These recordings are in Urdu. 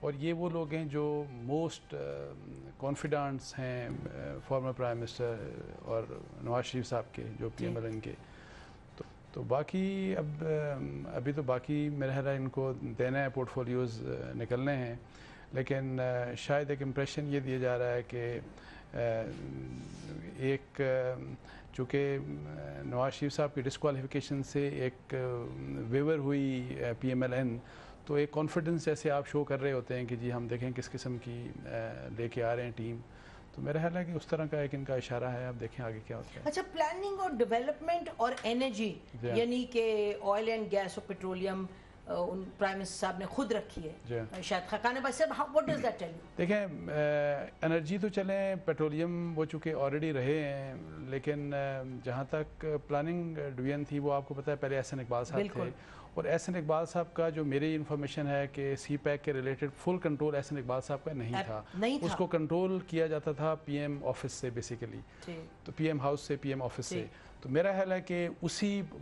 اور یہ وہ لوگ ہیں جو موسٹ کانفیڈنٹس ہیں فارمر پرائم منسٹر اور نواز شریف صاحب کے جو پی ایم ایل این کے. تو باقی ابھی تو باقی میرا خیال ہے ان کو دینا ہے، پورٹ فولیوز نکلنے ہیں، لیکن شاید ایک امپریشن یہ دیا جا رہا ہے کہ ایک چونکہ نواز شریف صاحب کی ڈسکوالیفیکیشن سے ایک ویور ہوئی پی ایم ایل این، تو ایک کانفیڈنس جیسے آپ شو کر رہے ہوتے ہیں کہ جی ہم دیکھیں کس قسم کی لے کے آ رہے ہیں ٹیم، تو میرا خیال ہے کہ اس طرح کا ایک ان کا اشارہ ہے. اب دیکھیں آگے کیا ہوتا ہے. اچھا، پلاننگ اور ڈیولپمنٹ اور انرجی یعنی کہ آئل اینڈ گیس اور پیٹرولیم پرائم منسٹر صاحب نے خود رکھی ہے شاید خاقان بھائی صاحب، what does that tell you? دیکھیں انرجی تو چلیں، پیٹرولیم وہ چونکہ آلریڈی رہے ہیں، لیکن جہاں تک پلاننگ ڈویژن تھی وہ آپ کو پتہ ہے پہلے احسن اقبال صاحب تھے، اور احسن اقبال صاحب کا جو میری انفارمیشن ہے کہ سی پیک کے related full control Ahsan Iqbal صاحب کا نہیں تھا. اس کو کنٹرول کیا جاتا تھا پی ایم آفس سے بیسیکلی، تو پی ایم ہاؤس سے، پی ایم آفس سے. تو میرا خیال ہے کہ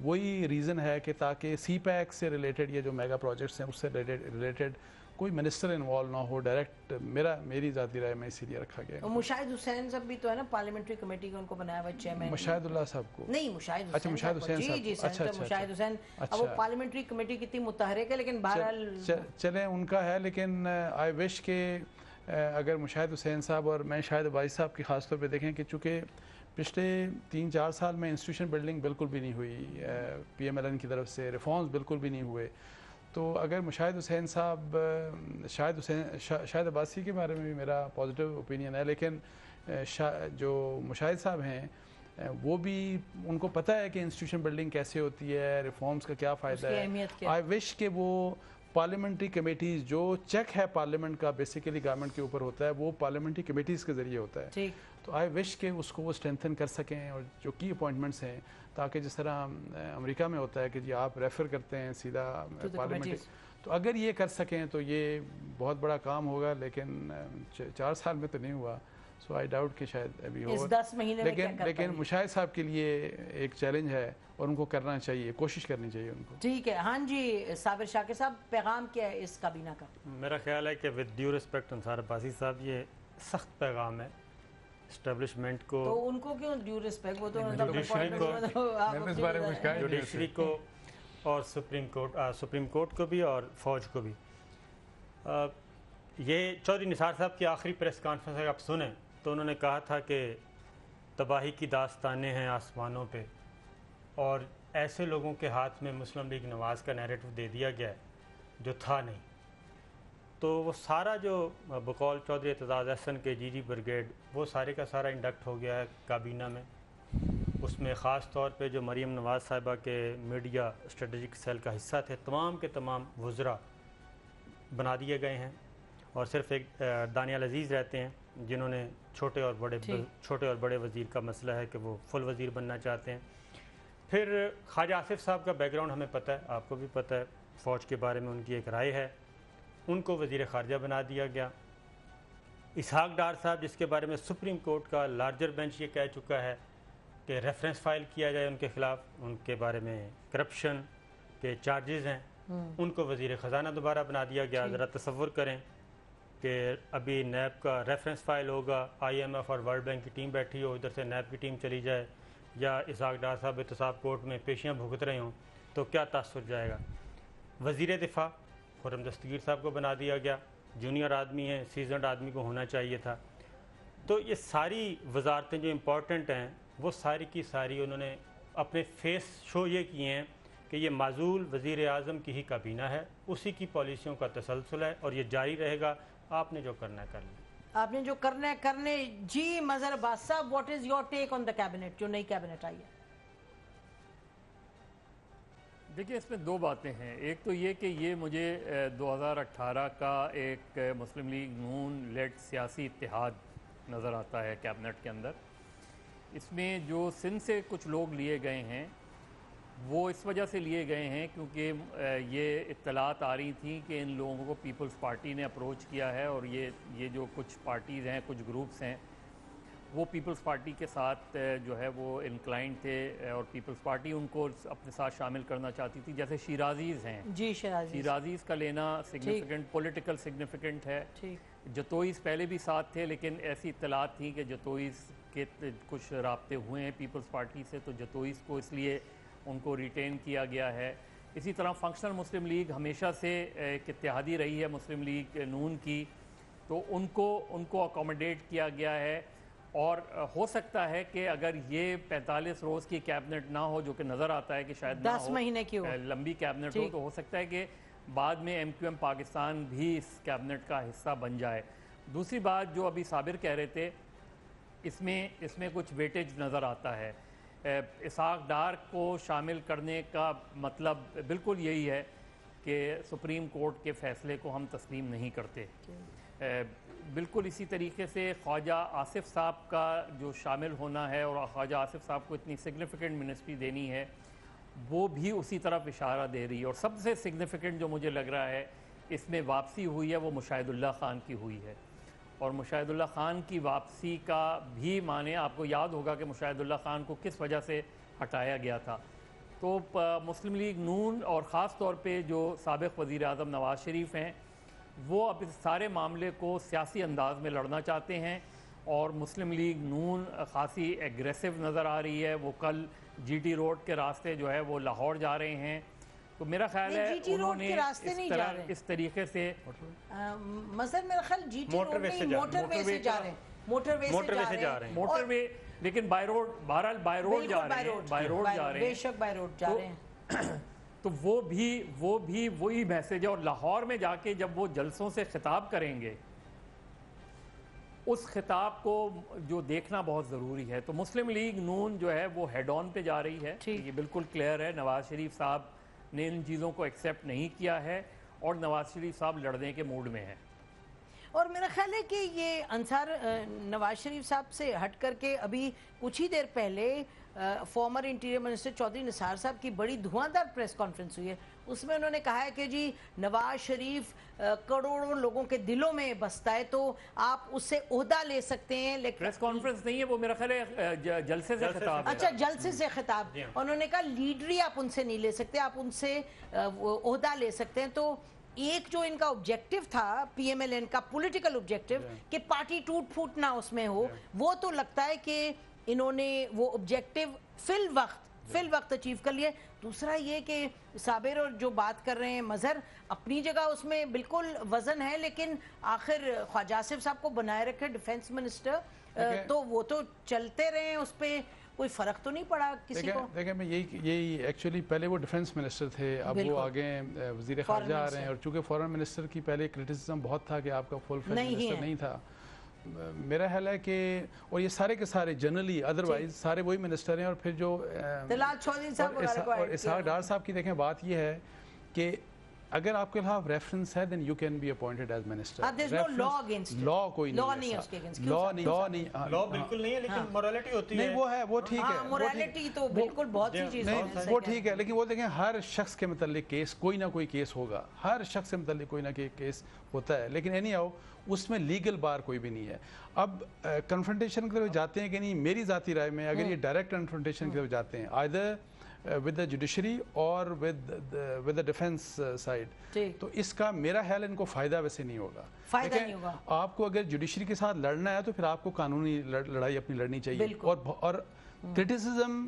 وہی ریزن ہے کہ تاکہ سی پیک سے ریلیٹڈ یہ جو میگا پروجیکٹس ہیں اس سے ریلیٹڈ کوئی منسٹر انوالو نہ ہو ڈائریکٹ. میری ذاتی رائے میں اسی لیے رکھا گیا. مشاہد حسین صاحب بھی تو ہے نا پارلیمنٹری کمیٹی کا ان کو بنایا ہوا چیئرمین. مشاہد اللہ صاحب کو نہیں، مشاہد حسین. اچھا مشاہد حسین صاحب. جی مشاہد حسین. اب وہ پارلیمنٹری کمیٹی کتنی متحرک ہے، لیکن بہرحال چلیں ان کا ہے، لیکن آئی وش کہ اگر مشاہد حسین صاحب اور میں شاہد عباسی صاحب کی خاص طور پہ دیکھیں کہ چونکہ پچھلے 3-4 سال میں انسٹیٹیوشن بلڈنگ بالکل بھی نہیں ہوئی پی ایم ایل این کی طرف سے، ریفارمز بالکل بھی نہیں ہوئے، تو اگر مشاہد حسین صاحب شاہد عباسی کے بارے میں بھی میرا پازیٹیو اوپینین ہے، لیکن جو مشاہد صاحب ہیں وہ بھی ان کو پتہ ہے کہ انسٹیٹیوشن بلڈنگ کیسے ہوتی ہے، ریفارمز کا کیا فائدہ ہے. آئی وش کہ وہ پارلیمنٹری کمیٹیز جو چیک ہے پارلیمنٹ کا بیسیکلی گورنمنٹ کے اوپر ہوتا ہے وہ پارلیمنٹری کمیٹیز کے ذریعے ہوتا ہے. تو آئی وش کہ اس کو وہ اسٹرینتھن کر سکیں، اور جو کی اپوائنٹمنٹس ہیں تاکہ جس طرح امریکہ میں ہوتا ہے کہ جی آپ ریفر کرتے ہیں سیدھا پارلیمنٹ، تو اگر یہ کر سکیں تو یہ بہت بڑا کام ہوگا، لیکن 4 سال میں تو نہیں ہوا. سو آئی ڈاؤٹ کہ شاید ابھی ہو، لیکن مشاہد صاحب کے لیے ایک چیلنج ہے اور ان کو کرنا چاہیے، کوشش کرنی چاہیے ان کو. ٹھیک ہے. ہاں جی صابر شاکر صاحب، پیغام کیا ہے اس کابینہ کا؟ میرا خیال ہے کہ ود ڈیو رسپیکٹ انصار عباسی صاحب یہ سخت پیغام ہے اسٹیبلشمنٹ کو. تو ان کو کیوں ڈیو رسپیکٹ؟ وہ تو جوڈیشری کو اور سپریم کورٹ کو بھی اور فوج کو بھی. یہ چودھری نثار صاحب کی آخری پریس کانفرنس اگر آپ سنیں تو انہوں نے کہا تھا کہ تباہی کی داستانیں ہیں آسمانوں پہ، اور ایسے لوگوں کے ہاتھ میں مسلم لیگ نواز کا نیریٹو دے دیا گیا ہے جو تھا نہیں. تو وہ سارا جو بقول چودھری اعتزاز احسن کے جی بریگیڈ وہ سارے کا سارا انڈکٹ ہو گیا ہے کابینہ میں. اس میں خاص طور پہ جو مریم نواز صاحبہ کے میڈیا اسٹریٹجک سیل کا حصہ تھے تمام کے تمام وزراء بنا دیے گئے ہیں، اور صرف ایک دانیال عزیز رہتے ہیں جنہوں نے چھوٹے اور بڑے وزیر کا مسئلہ ہے کہ وہ فل وزیر بننا چاہتے ہیں. پھر خواجہ آصف صاحب کا بیک گراؤنڈ ہمیں پتہ ہے، آپ کو بھی پتہ ہے، فوج کے بارے میں ان کی ایک رائے ہے، ان کو وزیر خارجہ بنا دیا گیا. اسحاق ڈار صاحب جس کے بارے میں سپریم کورٹ کا لارجر بینچ یہ کہہ چکا ہے کہ ریفرنس فائل کیا جائے ان کے خلاف، ان کے بارے میں کرپشن کے چارجز ہیں، ان کو وزیر خزانہ دوبارہ بنا دیا گیا. ذرا تصور کریں کہ ابھی نیب کا ریفرنس فائل ہوگا، آئی ایم ایف اور ورلڈ بینک کی ٹیم بیٹھی ہو، ادھر سے نیب کی ٹیم چلی جائے، یا اسحاق ڈار صاحب احتساب کورٹ میں پیشیاں بھگت رہے ہوں تو کیا تاثر جائے گا. وزیر دفاع خرم دستگیر صاحب کو بنا دیا گیا، جونیئر آدمی ہیں، سیزنڈ آدمی کو ہونا چاہیے تھا. تو یہ ساری وزارتیں جو امپورٹنٹ ہیں وہ ساری کی ساری انہوں نے اپنے فیس شو یہ کیے ہیں کہ یہ معزول وزیر اعظم کی ہی کابینہ ہے، اسی کی پالیسیوں کا تسلسل ہے اور یہ جاری رہے گا. آپ نے جو کرنا ہے کر لیں، آپ نے جو کرنا ہے کرنے. جی مظہر عباس صاحب، what is your take on the cabinet, جو نئی کیبنٹ آئی ہے؟ دیکھیے اس میں 2 باتیں ہیں. ایک تو یہ کہ یہ مجھے 2018 کا ایک مسلم لیگ نون لیڈ سیاسی اتحاد نظر آتا ہے کیبنٹ کے اندر. اس میں جو سندھ سے کچھ لوگ لیے گئے ہیں وہ اس وجہ سے لیے گئے ہیں کیونکہ یہ اطلاعات آ رہی تھیں کہ ان لوگوں کو پیپلز پارٹی نے اپروچ کیا ہے، اور یہ جو کچھ پارٹیز ہیں، کچھ گروپس ہیں، وہ پیپلز پارٹی کے ساتھ جو ہے وہ انکلائنڈ تھے اور پیپلز پارٹی ان کو اپنے ساتھ شامل کرنا چاہتی تھی. جیسے شیرازیز ہیں, جی شیرازیز کا لینا سگنیفیکنٹ پولیٹیکل سگنیفیکنٹ ہے. جتوئیز پہلے بھی ساتھ تھے لیکن ایسی اطلاعات تھیں کہ جتوئیز کے کچھ رابطے ہوئے ہیں پیپلز پارٹی سے, تو جتوئیز کو اس لیے ان کو ریٹین کیا گیا ہے. اسی طرح فنکشنل مسلم لیگ ہمیشہ سے ایک اتحادی رہی ہے مسلم لیگ نون کی, تو ان کو اکوموڈیٹ کیا گیا ہے. اور ہو سکتا ہے کہ اگر یہ 45 روز کی کیبنٹ نہ ہو, جو کہ نظر آتا ہے کہ شاید 10 مہینے کی ہو, لمبی کیبنٹ ہو, تو ہو سکتا ہے کہ بعد میں ایم کیو ایم پاکستان بھی اس کیبنٹ کا حصہ بن جائے. دوسری بات جو ابھی صابر کہہ رہے تھے, اس میں کچھ ویٹیج نظر آتا ہے. اسحاق ڈار کو شامل کرنے کا مطلب بالکل یہی ہے کہ سپریم کورٹ کے فیصلے کو ہم تسلیم نہیں کرتے. بالکل اسی طریقے سے خواجہ آصف صاحب کا جو شامل ہونا ہے, اور خواجہ آصف صاحب کو اتنی سگنیفیکنٹ منسٹری دینی ہے, وہ بھی اسی طرف اشارہ دے رہی ہے. اور سب سے سگنیفیکنٹ جو مجھے لگ رہا ہے اس میں واپسی ہوئی ہے وہ مشاہد اللہ خان کی ہوئی ہے. اور مشاہد اللہ خان کی واپسی کا بھی معنی, آپ کو یاد ہوگا کہ مشاہد اللہ خان کو کس وجہ سے ہٹایا گیا تھا. تو مسلم لیگ نون اور خاص طور پہ جو سابق وزیر اعظم نواز شریف ہیں, وہ اب اس سارے معاملے کو سیاسی انداز میں لڑنا چاہتے ہیں. اور مسلم لیگ نون خاصی ایگریسو نظر آ رہی ہے. وہ کل جی ٹی روڈ کے راستے جو ہے وہ لاہور جا رہے ہیں. تو میرا خیال ہے انہوں نے اس طریقے سے مثلا میرا خیال جی ٹی روڈ نہیں, موٹر وے سے جا رہے ہیں, موٹر وے لیکن بائی روڈ, بہرحال بائی روڈ جا رہے ہیں, بے شک بائی روڈ جا رہے ہیں. تو وہ بھی وہی میسج ہے. اور لاہور میں جا کے جب وہ جلسوں سے خطاب کریں گے, اس خطاب کو جو دیکھنا بہت ضروری ہے. تو مسلم لیگ نون جو ہے وہ ہیڈ آن پہ جا رہی ہے, یہ بالکل کلیئر ہے. نواز شریف صاحب نے ان چیزوں کو ایکسیپٹ نہیں کیا ہے اور نواز شریف صاحب لڑنے کے موڈ میں ہیں. اور میرا خیال ہے کہ یہ انصار نواز شریف صاحب سے ہٹ کر کے ابھی کچھ ہی دیر پہلے فارمر انٹیریئر منسٹر چودھری نثار صاحب کی بڑی دھواندار پریس کانفرنس ہوئی ہے. اس میں انہوں نے کہا ہے کہ جی نواز شریف کروڑوں لوگوں کے دلوں میں بستا ہے, تو آپ اس سے عہدہ لے سکتے ہیں. لیکن پریس کانفرنس نہیں ہے وہ, میرا خیال ہے جلسے سے خطاب. اچھا, جلسے سے خطاب. انہوں نے کہا لیڈری آپ ان سے نہیں لے سکتے, آپ ان سے عہدہ لے سکتے ہیں. تو ایک جو ان کا آبجیکٹو تھا پی ایم ایل این کا پولیٹیکل آبجیکٹو کہ پارٹی ٹوٹ پھوٹ نہ اس میں ہو, وہ تو لگتا ہے کہ انہوں نے وہ آبجیکٹو فی الوقت اچیو کر لیے. دوسرا یہ کہ صابر اور جو بات کر رہے ہیں مظہر, اپنی جگہ اس میں بالکل وزن ہے, لیکن آخر خواجہ آصف صاحب کو بنائے رکھے ڈیفنس منسٹر, تو وہ تو چلتے رہے ہیں, اس پہ کوئی فرق تو نہیں پڑا کسی کو. دیکھیں میں یہی ایکچولی پہلے وہ ڈیفنس منسٹر تھے, اب وہ آگے وزیر خارجہ آ رہے ہیں. اور چونکہ فورن منسٹر کی پہلے کرٹیسزم بہت تھا کہ آپ کا فل فلیج منسٹر نہیں تھا. میرا خیال ہے کہ اور یہ سارے کے سارے جنرلی ادروائز سارے وہی منسٹر ہیں. اور پھر جو اور اسحاق ڈار صاحب کی دیکھیں بات یہ ہے کہ اگر آپ کے خلاف ریفرنس ہے then you can be appointed as minister. There's no law against it. law کوئی نہیں ہے اس کے against. law بالکل نہیں ہے, لیکن morality ہوتی ہے. نہیں وہ ہے, وہ ٹھیک ہے, morality تو بالکل بہت سی چیز ہے, وہ ٹھیک ہے. لیکن وہ دیکھیں ہر شخص کے متعلق کیس کوئی نہ کوئی کیس ہوگا, ہر شخص سے متعلق کوئی نہ کوئی کیس ہوتا ہے. لیکن اینی ہاؤ اس میں لیگل بار کوئی بھی نہیں ہے. اب کنفرنٹیشن کی طرف جاتے ہیں کہ نہیں, میری ذاتی رائے میں اگر یہ ڈائریکٹ کنفرنٹیشن کی طرف جاتے ہیں either with the judiciary or with the defense side, تو اس کا میرا خیال ان کو فائدہ ویسے نہیں ہوگا. آپ کو اگر جوڈیشری کے ساتھ لڑنا ہے تو پھر آپ کو قانونی لڑائی اپنی لڑنی چاہیے. اور کرٹیسزم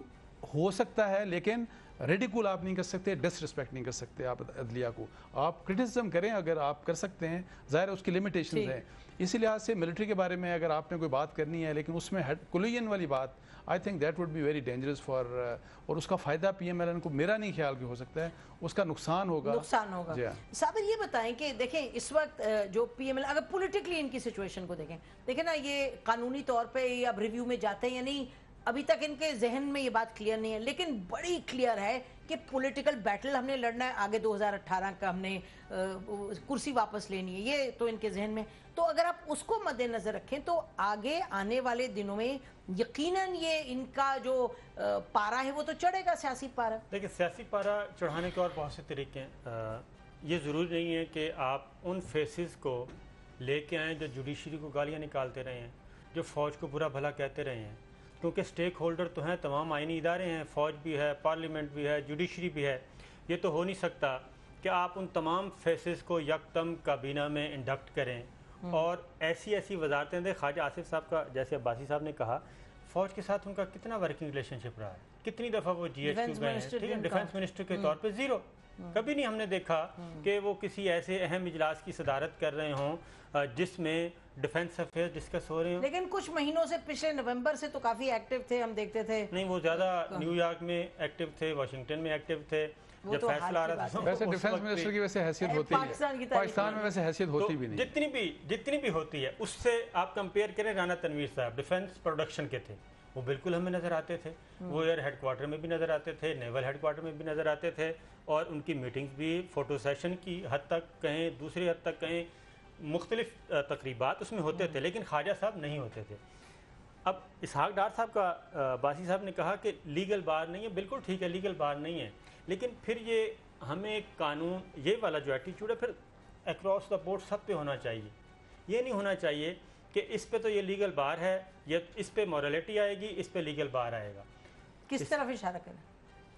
ہو سکتا ہے لیکن ریڈیکول آپ نہیں کر سکتے, ڈس رسپیکٹ نہیں کر سکتے آپ عدلیہ کو. آپ کرٹیسزم کریں اگر آپ کر سکتے ہیں, ظاہر ہے اس کی لمیٹیشنز ہیں. اسی لحاظ سے ملٹری کے بارے میں اگر آپ نے کوئی بات کرنی ہے لیکن اس میں کولوژن والی بات, I think that would be very dangerous for, اور اس کا فائدہ پی ایم ایل این کو میرا نہیں خیال کہ ہو سکتا ہے, اس کا نقصان ہوگا. صابر یہ بتائیں کہ دیکھیں اس وقت جو پی ایم ایل اگر پولیٹیکلی ان کی سچویشن کو دیکھیں نا, یہ قانونی طور پہ اب ریویو میں جاتے ہیں یا نہیں, ابھی تک ان کے ذہن میں یہ بات کلیئر نہیں ہے. لیکن بڑی کلیئر ہے کہ پولیٹیکل بیٹل ہم نے لڑنا ہے, آگے 2018 کا ہم نے کرسی واپس لینی ہے, یہ تو ان کے ذہن میں. تو اگر آپ اس کو مد نظر رکھیں تو آگے آنے والے دنوں میں یقیناً یہ ان کا جو پارا ہے وہ تو چڑھے گا, سیاسی پارا. دیکھیں سیاسی پارا چڑھانے کے اور بہت سے طریقے ہیں. یہ ضروری نہیں ہے کہ آپ ان فیسز کو لے کے آئیں جو جوڈیشری کو گالیاں نکالتے رہے ہیں. جو فوج کو برا بھلا کہتے رہے ہیں، کیونکہ سٹیک ہولڈر تو ہیں، تمام آئینی ادارے ہیں، فوج بھی ہے، پارلیمنٹ بھی ہے، جوڈیشری بھی ہے. یہ تو ہو نہیں سکتا کہ آپ ان تمام فیسز کو یکدم کابینہ میں انڈکٹ کریں اور ایسی وزارتیں دیں. خواجہ آصف صاحب کا، جیسے عباسی صاحب نے کہا، فوج کے ساتھ ان کا کتنا ورکنگ ریلیشن شپ رہا ہے، کتنی دفعہ وہ جی ایچ کیو گئے ہیں، ٹھیک ہے، ڈیفنس منسٹر کے طور پہ زیرو. کبھی نہیں ہم نے دیکھا کہ وہ کسی ایسے اہم اجلاس کی صدارت کر رہے ہوں جس میں ڈیفنس افیئر ڈسکس ہو رہے ہیں. لیکن کچھ مہینوں سے، پچھلے نومبر سے تو کافی ایکٹیو تھے، ہم دیکھتے تھے. نہیں، وہ زیادہ نیو یارک میں ایکٹیو تھے، واشنگٹن میں ایکٹیو تھے. جب فیصلہ آ رہا تھا ویسے ڈیفنس منسٹر کی ویسے حیثیت ہوتی ہے، پاکستان میں ویسے حیثیت ہوتی بھی نہیں. جتنی بھی ہوتی ہے اس سے آپ کمپیئر کریں. رانا تنویر صاحب ڈیفنس پروڈکشن کے تھے، وہ بالکل ہمیں نظر آتے تھے، وہ ایئر ہیڈ کوارٹر میں بھی نظر آتے تھے، نیول ہیڈ کوارٹر میں بھی نظر آتے تھے، اور ان کی میٹنگز بھی فوٹو سیشن کی حد تک کہیں، دوسری حد تک کہیں، مختلف تقریبات اس میں ہوتے تھے. لیکن خواجہ صاحب نہیں ہوتے تھے. اب اسحاق ڈار صاحب کا، باسی صاحب نے کہا کہ لیگل بار نہیں ہے. بالکل ٹھیک ہے، لیگل بار نہیں ہے، لیکن پھر یہ ہمیں قانون، یہ والا جو ایٹیچیوڈ ہے پھر اکراس دا بورڈ سب پہ ہونا چاہیے. یہ نہیں ہونا چاہیے کہ اس پہ تو یہ لیگل بار ہے، یا اس پہ مورالٹی آئے گی، اس پہ لیگل بار آئے گا. کس طرف اشارہ کریں؟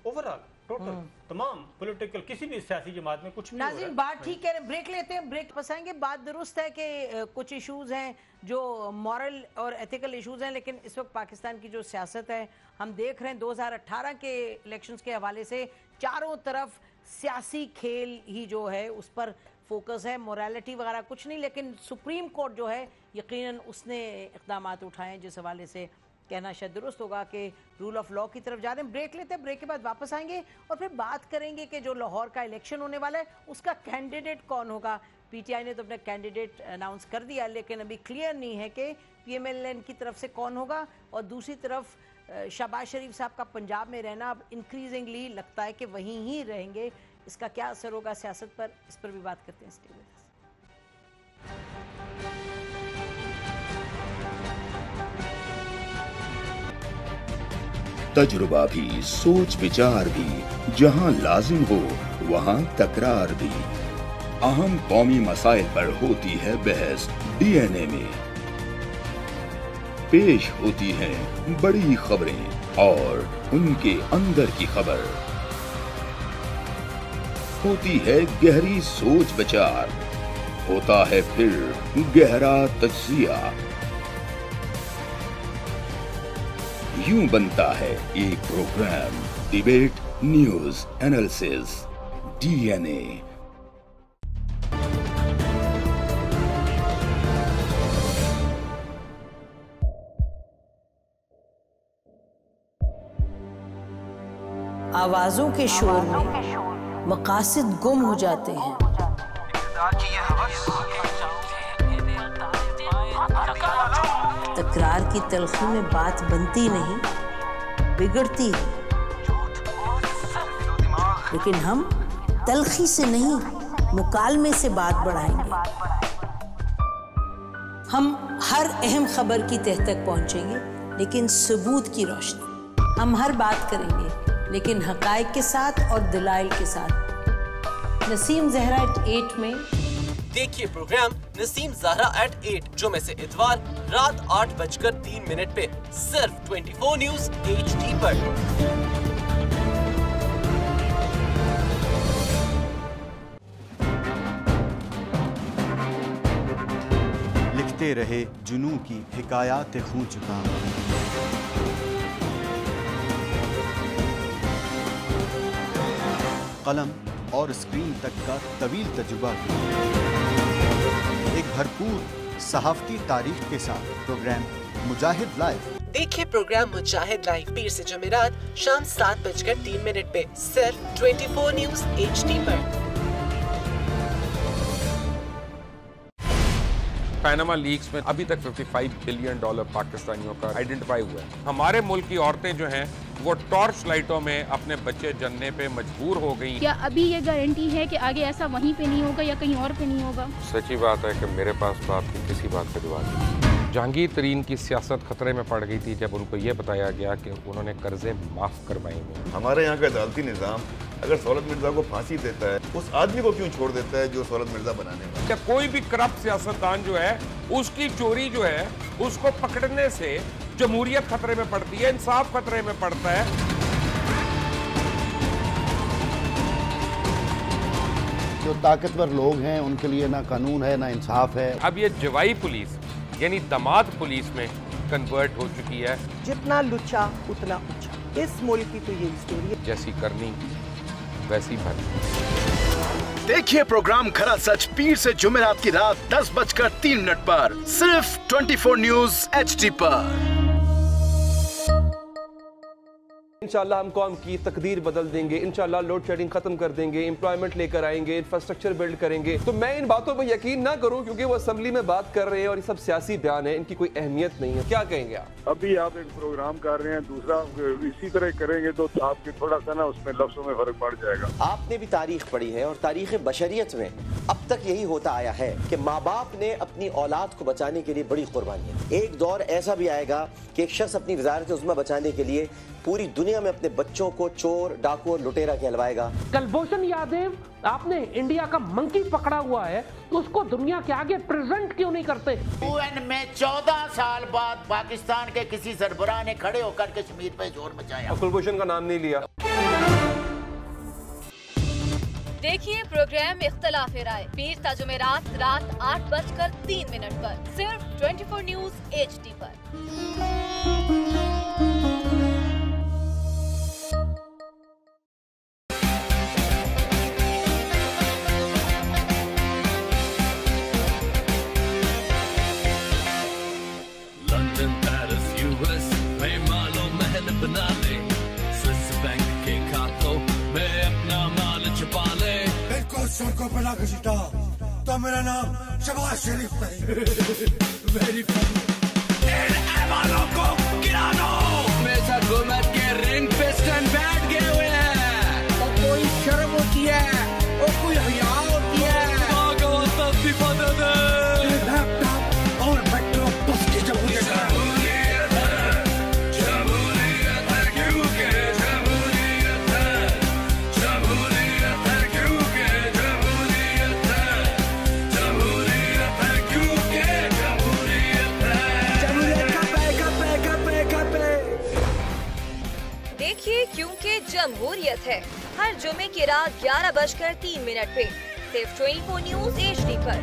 اوورال ٹوٹل تمام پولیٹیکل کسی بھی سیاسی جماعت میں کچھ. ناظرین بات ٹھیک ہے، بریک لیتے ہیں، بریک پس آئیں گے. بات درست ہے کہ کچھ ایشوز ہیں جو مورل اور ایتھیکل ایشوز ہیں، لیکن اس وقت پاکستان کی جو سیاست ہے، ہم دیکھ رہے ہیں 2018 کے الیکشنز کے حوالے سے چاروں طرف سیاسی کھیل ہی جو ہے اس پر فوکس ہے، موریلٹی وغیرہ کچھ نہیں. لیکن سپریم کورٹ جو ہے یقیناً اس نے اقدامات اٹھائے ہیں، جس حوالے سے کہنا شاید درست ہوگا کہ رول آف لاء کی طرف جا رہے ہیں. بریک لیتے ہیں، بریک کے بعد واپس آئیں گے اور پھر بات کریں گے کہ جو لاہور کا الیکشن ہونے والا ہے اس کا کینڈیڈیٹ کون ہوگا. پی ٹی آئی نے تو اپنا کینڈیڈیٹ اناؤنس کر دیا، لیکن ابھی کلیئر نہیں ہے کہ پی ایم ایل این کی طرف سے کون ہوگا. اور دوسری طرف شہباز شریف صاحب کا پنجاب میں رہنا اب انکریزنگلی لگتا ہے کہ وہیں ہی رہیں گے. اس کا کیا اثر ہوگا سیاست پر، اس پر بھی بات کرتے ہیں. Stay with us. تجربہ بھی، سوچ وچار بھی، جہاں لازم ہو وہاں تکرار بھی. اہم قومی مسائل پر ہوتی ہے بحث ڈی این اے میں. پیش ہوتی ہیں بڑی خبریں اور ان کے اندر کی خبر. ہوتی ہے گہری سوچ بچار، ہوتا ہے پھر گہرا تجزیہ. یوں بنتا ہے ایک programme debate news analysis D N A. آوازوں کے شور میں مقاصد گم ہو جاتے ہیں. تکرار کی تلخی میں بات بنتی نہیں، بگڑتی ہے. لیکن ہم تلخی سے نہیں، مکالمے سے بات بڑھائیں گے. ہم ہر اہم خبر کی تہ تک پہنچیں گے، لیکن ثبوت کی روشنی. ہم ہر بات کریں گے لیکن حقائق کے ساتھ اور دلائل کے ساتھ. نسیم زہرا ایٹ 8 میں دیکھیے پروگرام نسیم زہرا ایٹ 8 جمعے سے اتوار رات 8:03 پہ صرف 24 نیوز HD پر. لکھتے رہے جنوں کی حکایات خون چکا، قلم اور اسکرین تک کا طویل تجربہ کیا. ایک بھرپور صحافتی تاریخ کے ساتھ پروگرام مجاہد لائیو. دیکھیے پروگرام مجاہد لائیو پیر سے جمعرات شام 7:03 پہ صرف 24 نیوز HD پر. پیناما لیکس میں ابھی تک $55 بلین پاکستانیوں کا آئیڈینٹیفائی ہوا ہے. ہمارے ملک کی عورتیں جو ہیں وہ ٹارچ لائٹوں میں اپنے بچے جننے پہ مجبور ہو گئی. کیا ابھی یہ گارنٹی ہے کہ آگے ایسا وہیں پہ نہیں ہوگا یا کہیں اور پہ نہیں ہوگا؟ سچی بات ہے کہ میرے پاس تو آپ کی کسی بات پہ جواب نہیں. جہانگیر ترین کی سیاست خطرے میں پڑ گئی تھی جب ان کو یہ بتایا گیا کہ انہوں نے قرضے معاف کروائے ہیں. ہمارے یہاں کا عدالتی نظام اگر سہولت مرزا کو پھانسی دیتا ہے، اس آدمی کو کیوں چھوڑ دیتا ہے جو سہولت مرزا بنانے والا؟ کیا کوئی بھی کرپٹ سیاستدان جو ہے اس کی چوری جو ہے اس کو پکڑنے سے جمہوریت خطرے میں پڑتی ہے، انصاف خطرے میں پڑتا ہے۔ جو طاقتور لوگ ہیں ان کے لیے نہ قانون ہے نہ انصاف ہے۔ اب یہ جوائی پولیس یعنی دماد پولیس میں کنورٹ ہو چکی ہے۔ جتنا لچا اتنا اچھا، اس ملک کی تو یہ اسٹوری ہے۔ جیسی کرنی ویسی بھرنی۔ دیکھیے پروگرام کھرا سچ پیر سے جمعرات کی رات 10:03 پر صرف 24 نیوز HD پر۔ انشاءاللہ ہم قوم کی تقدیر بدل دیں گے، انشاءاللہ لوڈ شیڈنگ ختم کر دیں گے، امپلائمنٹ لے کر آئیں گے، انفراسٹرکچر بلڈ کریں گے۔ تو میں ان باتوں پہ یقین نہ کروں کیونکہ وہ اسمبلی میں بات کر رہے ہیں اور یہ سب سیاسی بیان ہے، ان کی کوئی اہمیت نہیں ہے۔ کیا کہیں گے آپ؟ ابھی آپ ایک پروگرام کر رہے ہیں، دوسرا اسی طرح کریں گے تو آپ کی تھوڑا سا نا اس میں لفظوں میں فرق پڑ جائے گا۔ آپ نے بھی تاریخ پڑھی ہے اور تاریخ بشریت میں اب تک یہی ہوتا آیا ہے کہ ماں باپ نے اپنی اولاد کو بچانے کے لیے بڑی قربانیاں۔ ایک دور ایسا بھی آئے گا کہ ایک شخص اپنی وزارت عظمیٰ بچانے کے لیے پوری دنیا میں اپنے بچوں کو چور، ڈاکو اور لٹیرا کہلوائے گا۔ کلبھوشن یادیو آپ نے انڈیا کا منکی پکڑا ہوا ہے تو اس کو دنیا کے آگے پریزنٹ کیوں نہیں کرتے؟ UN میں 14 سال بعد پاکستان کے کسی سربراہ نے کھڑے ہو کر کشمیر پہ زور مچایا۔ کلبھوشن کا نام نہیں لیا۔ دیکھیے پروگرام اختلاف رائے پیر تا جمعرات رات 8:03 پر صرف 24 نیوز HD پر۔ کو بنا گھسیٹا تو میرا نام شہباز شریف نہیں۔ ویری کو گرا دو۔ میں سر گومت کے رنگ پہ سٹینڈ بیٹھ گئے ہوئے ہیں۔ اور کوئی شرم ہوتی ہے اور کوئی حیا ہوتی ہے۔ لیپ ٹاپ اور میٹرو بس کی جمہوریت ہے۔ کیونکہ جمہوریت ہے ہر جمعے کی رات 11:03 پہ صرف 24 نیوز HD پر۔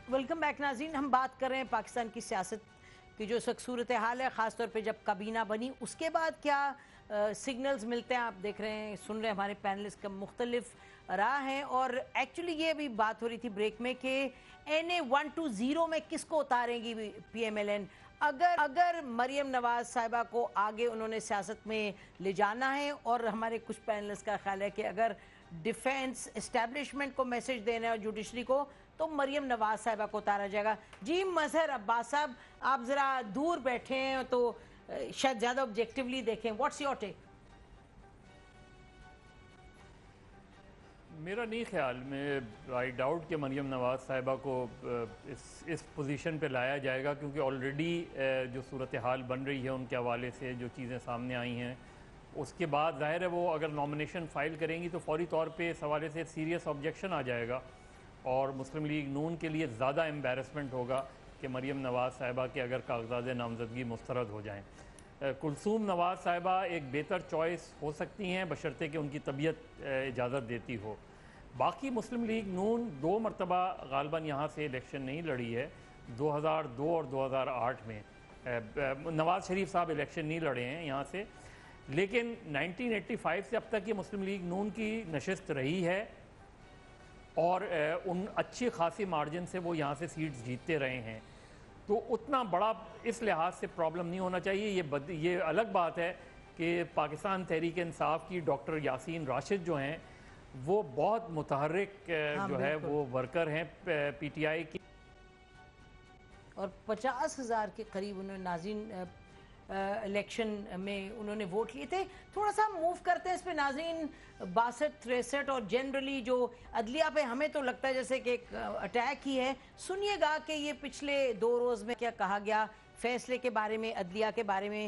ویلکم بیک ناظرین، ہم بات کر رہے ہیں پاکستان کی سیاست کی جو صورتحال ہے، خاص طور پہ جب کابینہ بنی اس کے بعد کیا سگنلز ملتے ہیں۔ آپ دیکھ رہے ہیں، سن رہے ہیں ہمارے پینلسٹ کا مختلف راہ ہیں، اور ایکچولی یہ بھی بات ہو رہی تھی بریک میں کہ NA 120 میں کس کو اتاریں گی PMLN۔ اگر مریم نواز صاحبہ کو آگے انہوں نے سیاست میں لے جانا ہے، اور ہمارے کچھ پینلسٹ کا خیال ہے کہ اگر ڈیفینس اسٹیبلشمنٹ کو میسج دینا ہے اور جوڈیشری کو، تو مریم نواز صاحبہ کو اتارا جائے گا۔ جی مظہر عباس صاحب، آپ ذرا دور بیٹھے ہیں تو شاید زیادہ آبجیکٹیولی دیکھیں، واٹس یور ٹیک؟ میرا نہیں خیال میں، آئی ڈاؤٹ کہ مریم نواز صاحبہ کو اس پوزیشن پہ لایا جائے گا، کیونکہ آلریڈی جو صورتحال بن رہی ہے ان کے حوالے سے جو چیزیں سامنے آئی ہیں، اس کے بعد ظاہر ہے وہ اگر نامنیشن فائل کریں گی تو فوری طور پہ اس حوالے سے سیریس آبجیکشن آ جائے گا، اور مسلم لیگ نون کے لیے زیادہ امبیرسمنٹ ہوگا کہ مریم نواز صاحبہ کے اگر کاغذات نامزدگی مسترد ہو جائیں۔ کلثوم نواز صاحبہ ایک بہتر چوائس ہو سکتی ہیں بشرطے کہ ان کی طبیعت اجازت دیتی ہو۔ باقی مسلم لیگ نون 2 مرتبہ غالباً یہاں سے الیکشن نہیں لڑی ہے، 2002 اور 2008 میں نواز شریف صاحب الیکشن نہیں لڑے ہیں یہاں سے، لیکن 1985 سے اب تک یہ مسلم لیگ نون کی نشست رہی ہے، اور ان اچھی خاصی مارجن سے وہ یہاں سے سیٹس جیتتے رہے ہیں، تو اتنا بڑا اس لحاظ سے پرابلم نہیں ہونا چاہیے۔ یہ الگ بات ہے کہ پاکستان تحریک انصاف کی ڈاکٹر یاسین راشد جو ہیں وہ بہت متحرک جو ہے وہ ورکر ہیں PTI کی، اور 50,000 کے قریب انہوں نے ناظرین الیکشن میں انہوں نے ووٹ لیے تھے۔ تھوڑا سا موو کرتے ہیں اس پہ ناظرین، 62-63 اور جنرلی جو عدلیہ پہ ہمیں تو لگتا ہے جیسے کہ ایک اٹیک ہی ہے۔ سنیے گا کہ یہ پچھلے 2 روز میں کیا کہا گیا فیصلے کے بارے میں، عدلیہ کے بارے میں،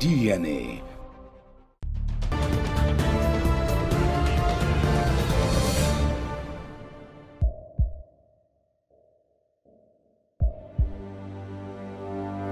DNA।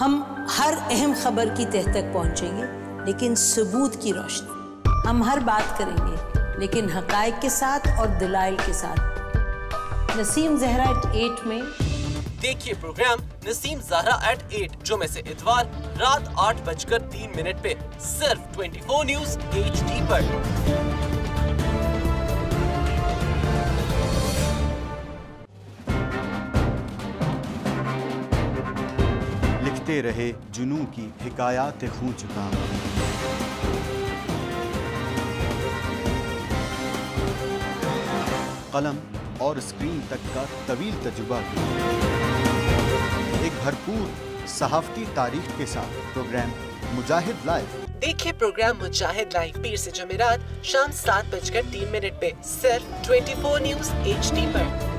ہم ہر اہم خبر کی تہ تک پہنچیں گے لیکن ثبوت کی روشنی. ہم ہر بات کریں گے لیکن حقائق کے ساتھ اور دلائل کے ساتھ. نسیم زہرا @8 میں دیکھیے پروگرام نسیم زہرا @8 جمعے سے اتوار رات 8:03 پہ صرف 24 نیوز HD پر. لکھتے رہے جنوں کی حکایات خوں چکا. قلم اور اسکرین تک کا طویل تجربہ کیا. ایک بھرپور صحافتی تاریخ کے ساتھ پروگرام مجاہد لائیو. دیکھیے پروگرام مجاہد لائیو پیر سے جمعرات شام 7:03 پہ صرف 24 نیوز HD پر.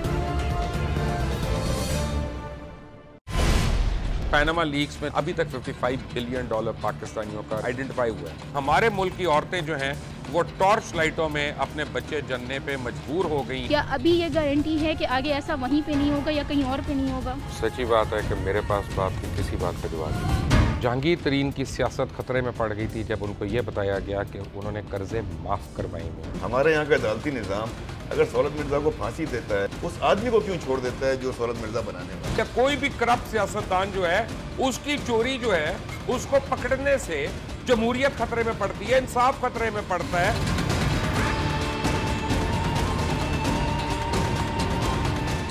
پیناما لیکس میں ابھی تک $55 بلین پاکستانیوں کا آئیڈینٹیفائی ہوا ہے. ہمارے ملک کی عورتیں جو ہیں وہ ٹارچ لائٹوں میں اپنے بچے جننے پہ مجبور ہو گئی. کیا ابھی یہ گارنٹی ہے کہ آگے ایسا وہیں پہ نہیں ہوگا یا کہیں اور پہ نہیں ہوگا؟ سچی بات ہے کہ میرے پاس باپ کی کسی بات کا جواب نہیں. جہانگیر ترین کی سیاست خطرے میں پڑ گئی تھی جب ان کو یہ بتایا گیا کہ انہوں نے قرضے معاف کروائیں گے. ہمارے یہاں کا عدالتی نظام اگر سہولت مرزا کو پھانسی دیتا ہے اس آدمی کو کیوں چھوڑ دیتا ہے جو سہولت مرزا بنانے والا؟ کیا کوئی بھی کرپٹ سیاستدان جو ہے اس کی چوری جو ہے اس کو پکڑنے سے جمہوریت خطرے میں پڑتی ہے, انصاف خطرے میں پڑتا ہے.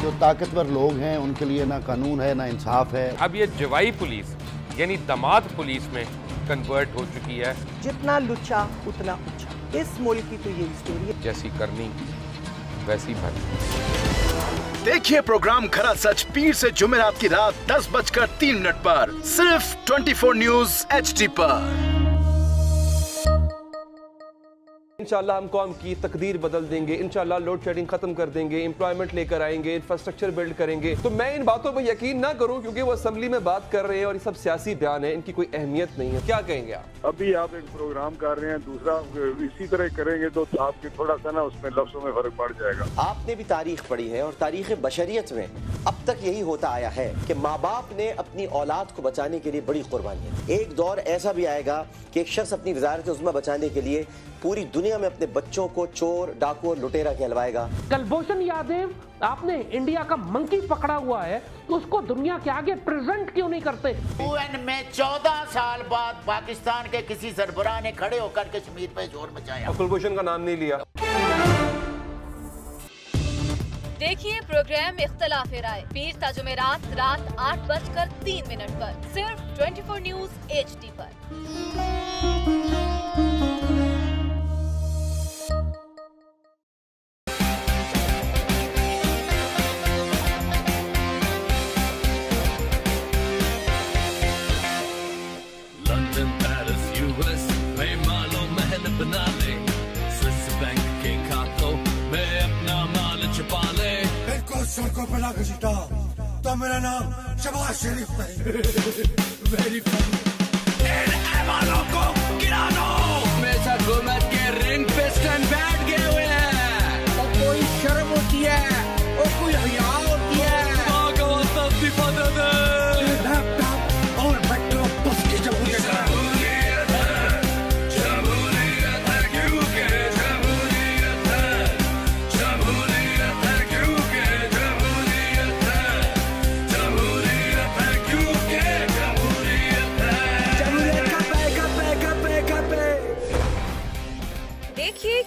جو طاقتور لوگ ہیں ان کے لیے نہ قانون ہے نہ انصاف ہے. اب یہ جوائی پولیس یعنی دماد پولیس میں کنورٹ ہو چکی ہے. جتنا لچا اتنا اچھا. اس ملک کی تو یہ اسٹوری ہے. جیسی کرنی ویسی بھرنی. دیکھیے پروگرام کھرا سچ پیر سے جمعرات کی رات 10:03 پر صرف 24 نیوز HD پر. انشاءاللہ ہم قوم کی تقدیر بدل دیں گے. انشاءاللہ لوڈ شیڈنگ ختم کر دیں گے, امپلائمنٹ لے کر آئیں گے, انفراسٹرکچر بلڈ کریں گے. تو میں ان باتوں پہ یقین نہ کروں کیونکہ وہ اسمبلی میں بات کر رہے ہیں اور یہ سب سیاسی بیان ہیں, ان کی کوئی اہمیت نہیں ہے. کیا کہیں گے آپ؟ ابھی آپ ایک پروگرام کر رہے ہیں, دوسرا اسی طرح کریں گے تو آپ کی تھوڑا سا نا اس میں لفظوں میں فرق پڑ جائے گا. آپ نے بھی تاریخ پڑھی ہے اور تاریخ بشریت میں اب تک یہی ہوتا آیا ہے کہ ماں باپ نے اپنی اولاد کو بچانے کے لیے بڑی قربانیاں. ایک دور ایسا بھی آئے گا کہ ایک شخص اپنی وزارت عظمیٰ بچانے کے لیے پوری دنیا میں اپنے بچوں کو چور, ڈاکو اور لٹیرا کہلوائے گا. کلبھوشن یادیو, آپ نے انڈیا کا منکی پکڑا ہوا ہے تو اس کو دنیا کے آگے پریزنٹ کیوں نہیں کرتے؟ UN میں 14 سال بعد پاکستان کے کسی سربراہ نے کھڑے ہو کر کشمیر پہ زور مچایا. کلبھوشن کا نام نہیں لیا. دیکھیے پروگرام اختلاف رائے پیر تا جمعرات رات 8:03 پر صرف 24 نیوز HD پر. سڑکوں پہ لا کے جیتا تو میرا نام شہباز شریف نہیں. Very funny. ان ایوانوں کو گرا دو. ہمیشہ حکومت کے رنگ پہ سٹینڈ بیٹھ گئے ہوئے ہیں. اور کوئی شرم ہوتی ہے اور کوئی حیا ہوتی ہے. ماں کا واسطہ استعفیٰ دے دے. لیپ ٹاپ اور میٹرو بس کی جمہوریت ہے.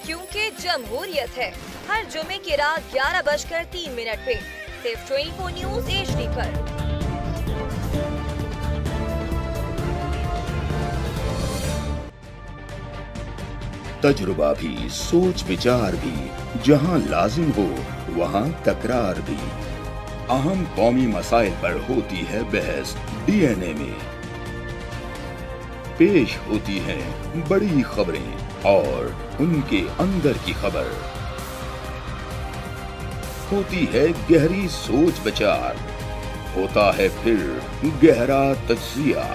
کیونکہ جمہوریت ہے ہر جمعے کی رات 11:03 پہ صرف 24 نیوز HD پر. تجربہ بھی, سوچ بچار بھی, جہاں لازم ہو وہاں تکرار بھی. اہم قومی مسائل پر ہوتی ہے بحث DNA میں. پیش ہوتی ہیں بڑی خبریں اور ان کے اندر کی خبر. ہوتی ہے گہری سوچ بچار, ہوتا ہے پھر گہرا تجزیہ.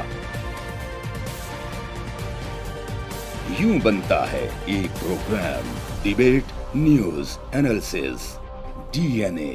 یوں بنتا ہے ایک programme debate news analysis DNA.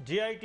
JIT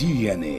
DNA।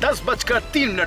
10:03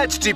HD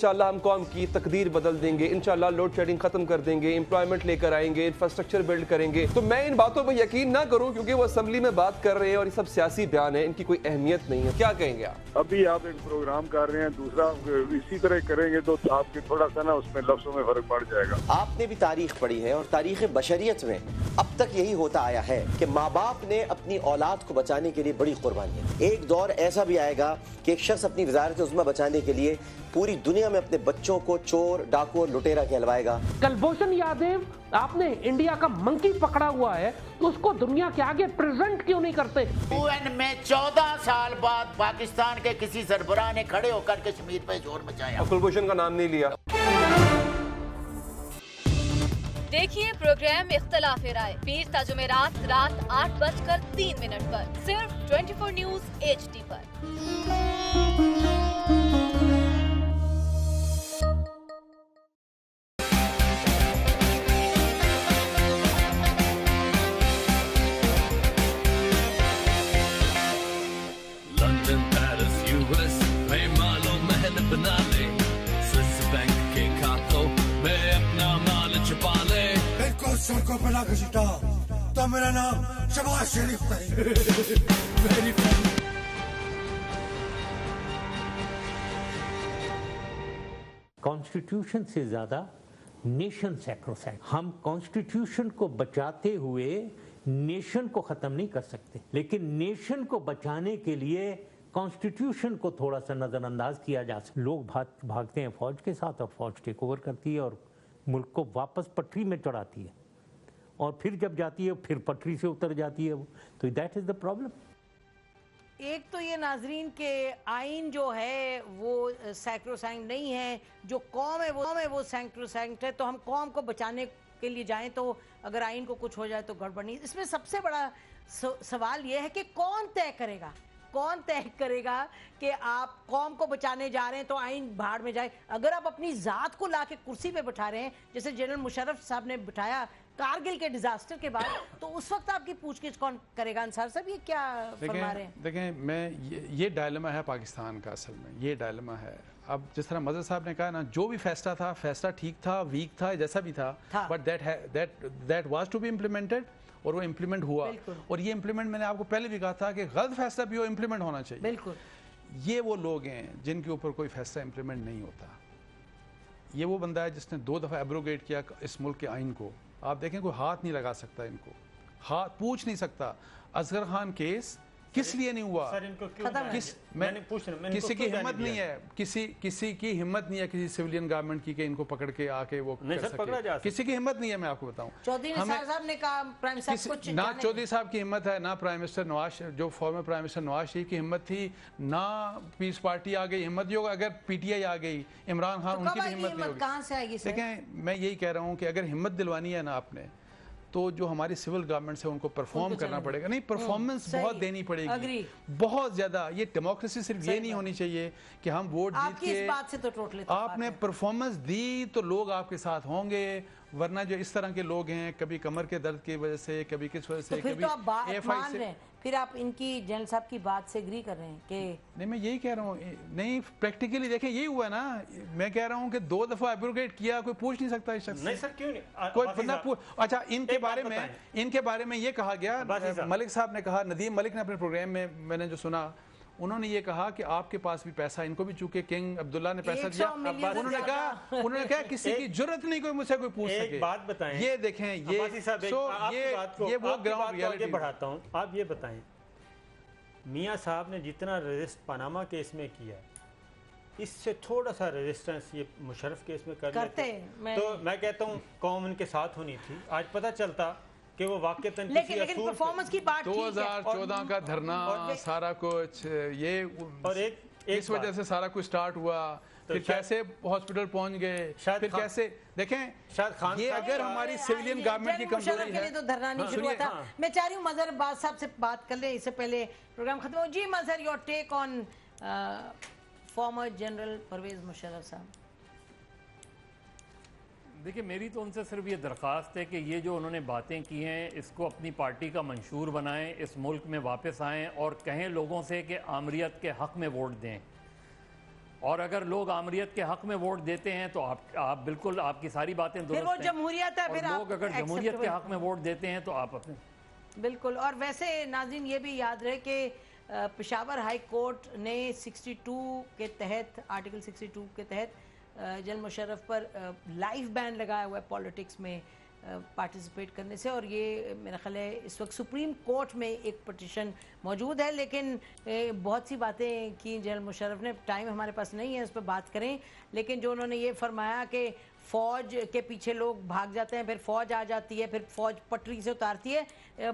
انشاءاللہ ہم قوم کی تقدیر بدل دیں گے، انشاءاللہ لوڈ شیڈنگ ختم کر دیں گے، امپلائمنٹ لے کر آئیں گے، انفراسٹرکچر بلڈ کریں گے. تو میں ان باتوں پہ یقین نہ کروں کیونکہ وہ اسمبلی میں بات کر رہے ہیں اور یہ سب سیاسی بیان ہے، ان کی کوئی اہمیت نہیں ہے. کیا کہیں گے آپ؟ ابھی آپ ایک پروگرام کر رہے ہیں، دوسرا اسی طرح کریں گے تو آپ کے تھوڑا سا نا اس میں لفظوں میں فرق پڑ جائے گا. آپ نے بھی تاریخ پڑھی ہے اور تاریخ بشریت میں اب تک یہی ہوتا آیا ہے کہ ماں باپ نے اپنی اولاد کو بچانے کے لیے بڑی قربانیاں. ایک دور ایسا بھی آئے گا کہ ایک شخص اپنی وزارت عظمیٰ بچانے کے لیے پوری دنیا میں اپنے بچوں کو چور، ڈاکو اور لٹیرا کہلوائے گا. کلبھوشن یادیو، آپ نے انڈیا کا منکی پکڑا ہوا ہے تو اس کو دنیا کے آگے پریزنٹ کیوں نہیں کرتے؟ UN میں 14 سال بعد پاکستان کے کسی سربراہ نے کھڑے ہو کر کشمیر پہ زور مچایا. کلبھوشن کا نام نہیں لیا. دیکھیے پروگرام اختلاف رائے پیر تا جمعرات رات 8:03 پر صرف 24 نیوز HD پر. لندن، پیرس، US میں مالو محل بنا لے، سوئس بینک کے کھاتوں میں اپنا مال چھپا لے. بالکل سڑکوں پہ نہ گھسیٹا تو میرا نام شباز شریف نہیں. Very funny. کانسٹیٹیوشن سے زیادہ نیشن سیکروسینٹ. ہم کانسٹیٹیوشن کو بچاتے ہوئے نیشن کو ختم نہیں کر سکتے، لیکن نیشن کو بچانے کے لیے کانسٹیٹیوشن کو تھوڑا سا نظر انداز کیا جا سکتا. لوگ بھاگتے ہیں فوج کے ساتھ اور فوج ٹیک اوور کرتی ہے اور ملک کو واپس پٹری میں چڑھاتی ہے، اور پھر جب جاتی ہے پھر پٹری سے اتر جاتی ہے. تو دیٹ از دا پرابلم. ایک تو یہ ناظرین کہ آئین جو ہے وہ سیکروسینٹ نہیں ہے، جو قوم ہے وہ سیکروسینٹ ہے. تو ہم قوم کو بچانے کے لیے جائیں تو اگر آئین کو کچھ ہو جائے تو گڑبڑ نہیں. اس میں سب سے بڑا سوال یہ ہے کہ کون طے کرے گا کہ آپ قوم کو بچانے جا رہے ہیں تو آئین بھاڑ میں جائے. اگر آپ اپنی ذات کو لا کے کرسی پہ بٹھا رہے ہیں جیسے جنرل مشرف صاحب نے بٹھایا کارگل کے ڈیزاسٹر کے بعد، تو اس وقت آپ کی پوچھ گچھ کون کرے گا؟ انصار صاحب یہ کیا فرما رہے ہیں؟ دیکھیں میں یہ ڈائلما ہے پاکستان کا، اصل میں یہ ڈائلما ہے. اب جس طرح مظہر صاحب نے کہا نا، جو بھی فیصلہ ٹھیک تھا، ویک تھا، جیسا بھی تھا، but that was to be implemented اور وہ امپلیمنٹ ہوا. اور یہ امپلیمنٹ میں نے آپ کو پہلے بھی کہا تھا کہ غلط فیصلہ بھی ہو امپلیمنٹ ہونا چاہیے. بالکل. یہ وہ لوگ ہیں جن کے اوپر کوئی فیصلہ امپلیمنٹ نہیں ہوتا. یہ وہ بندہ ہے جس نے 2 دفعہ ایبروگیٹ کیا اس ملک کے آئین کو. آپ دیکھیں کوئی ہاتھ نہیں لگا سکتا ان کو، ہاتھ پوچھ نہیں سکتا. اصغر خان کیس کس لیے نہیں ہوا؟ کسی کی ہمت نہیں ہے، کسی کی ہمت نہیں ہے کسی سیولین گورنمنٹ کی کہ ان کو پکڑ کے آ کے وہ کر سکے. کسی کی ہمت نہیں ہے. میں آپ کو بتاؤں، چودھری نثار صاحب نے کہا پرائم منسٹر کو نہ چودھری صاحب کی ہمت ہے، نہ پرائم منسٹر نواز، جو former prime minister Nawaz Sharif کی ہمت تھی، نہ پیس پارٹی آ گئی ہمت. جو اگر پی ٹی آئی آ گئی، عمران خان، ان کی بھی ہمت نہیں ہوگی. کہاں سے آئے گی؟ دیکھیں میں یہی کہہ رہا ہوں کہ اگر ہمت دلوانی ہے نا آپ نے، تو جو ہماری سول گورنمنٹ ہے ان کو پرفارم کرنا پڑے گا. نہیں، پرفارمنس بہت دینی پڑے گی، بہت زیادہ. یہ ڈیموکریسی صرف یہ نہیں ہونی چاہیے کہ ہم ووٹ جیت کے آپ نے پرفارمنس دی تو لوگ آپ کے ساتھ ہوں گے. ورنہ جو اس طرح کے لوگ ہیں، کبھی کمر کے درد کی وجہ سے، کبھی کس وجہ سے، کبھی ایف آئی سے. پھر آپ ان کی جنرل صاحب کی بات سے اگری کر رہے ہیں کہ نہیں؟ میں یہی کہہ رہا ہوں. نہیں، پریکٹیکلی دیکھیں یہی ہوا نا. میں کہہ رہا ہوں کہ 2 دفعہ ایبروگیٹ کیا، کوئی پوچھ نہیں سکتا اس شخص. نہیں سر، کیوں نہیں؟ کوئی بندہ اچھا ان کے بارے میں یہ کہا گیا، ملک صاحب نے کہا، ندیم ملک نے اپنے پروگرام میں نے جو سنا، انہوں نے یہ کہا کہ آپ کے پاس بھی پیسہ، ان کو بھی چونکہ کنگ عبداللہ نے پیسہ دیا. انہوں نے کہا کسی کی ضرورت نہیں کوئی مجھ سے کوئی پوچھ سکے. ایک بات بتائیں، یہ دیکھیں یہ وہ گراؤنڈ ریالٹی. بڑھاتا ہوں، آپ یہ بتائیں میاں صاحب نے جتنا ریزسٹ پاناما کیس میں کیا، اس سے تھوڑا سا ریزسٹنس یہ مشرف کیس میں کرتے، تو میں کہتا ہوں قوم ان کے ساتھ ہونی تھی. آج پتہ چلتا کہ وہ واقعتاً لیکن پرفارمنس کی بات 2014 کا دھرنا، سارا کچھ یہ اس وجہ سے سارا کچھ سٹارٹ ہوا. پھر کیسے ہاسپٹل پہنچ گئے، پھر کیسے دیکھیں یہ اگر ہماری سیولین گورنمنٹ کی کمزوری ہے تو دھرنا نہیں شروع ہوا تھا. میں چاہ رہی ہوں مظہر عباس صاحب سے بات کر لیں اس سے پہلے پروگرام ختم ہو. جی Mazhar, your take on former general Pervez Musharraf صاحب. دیکھیں میری تو ان سے صرف یہ درخواست ہے کہ یہ جو انہوں نے باتیں کی ہیں اس کو اپنی پارٹی کا منشور بنائیں، اس ملک میں واپس آئیں اور کہیں لوگوں سے کہ آمریت کے حق میں ووٹ دیں. اور اگر لوگ آمریت کے حق میں ووٹ دیتے ہیں تو آپ بالکل آپ کی ساری باتیں درست ہیں. پھر وہ جمہوریت ہے. اور لوگ اگر جمہوریت کے حق میں ووٹ دیتے ہیں تو آپ اپنے بالکل. اور ویسے ناظرین یہ بھی یاد رہے کہ پشاور ہائی کورٹ نے 62 کے تحت آرٹیکل 62 کے تحت جنرل مشرف پر لائف بین لگایا ہوا ہے پالیٹکس میں پارٹیسپیٹ کرنے سے. اور یہ میرا خیال ہے اس وقت سپریم کورٹ میں ایک پٹیشن موجود ہے. لیکن بہت سی باتیں کی جنرل مشرف نے, ٹائم ہمارے پاس نہیں ہے اس پہ بات کریں, لیکن جو انہوں نے یہ فرمایا کہ فوج کے پیچھے لوگ بھاگ جاتے ہیں, پھر فوج آ جاتی ہے, پھر فوج پٹری سے اتارتی ہے.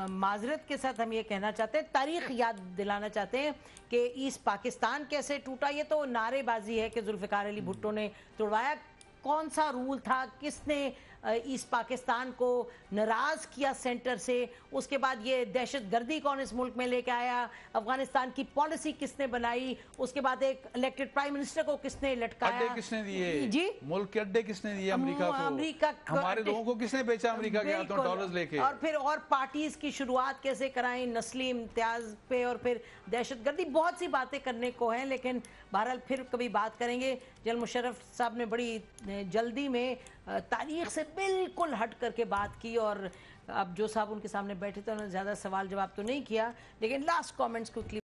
معذرت کے ساتھ ہم یہ کہنا چاہتے ہیں, تاریخ یاد دلانا چاہتے ہیں کہ ایسٹ پاکستان کیسے ٹوٹا. یہ تو نعرے بازی ہے کہ ذوالفقار علی بھٹو نے توڑوایا. کون سا رول تھا, کس نے ایسٹ پاکستان کو ناراض کیا سینٹر سے, اس کے بعد یہ دہشت گردی کون اس ملک میں لے کے آیا, افغانستان کی پالیسی کس نے بنائی, اس کے بعد ایک الیکٹڈ پرائم منسٹر کو کس نے لٹکایا, اڈے کس نے دیے, جی ملک کے اڈے کس نے دیے امریکہ کو, ہمارے لوگوں کو کس نے بیچا امریکہ کے ہاتھوں ڈالرز لے کے, اور پھر اور پارٹیز کی شروعات کیسے کرائیں نسلی امتیاز پہ, اور پھر دہشت گردی. بہت سی باتیں کرنے کو ہیں, لیکن بہرحال پھر کبھی بات کریں گے. جنرل مشرف صاحب نے بڑی جلدی میں تاریخ سے بالکل ہٹ کر کے بات کی, اور اب جو صاحب ان کے سامنے بیٹھے تھے انہوں نے زیادہ سوال جواب تو نہیں کیا, لیکن لاسٹ کامنٹس کو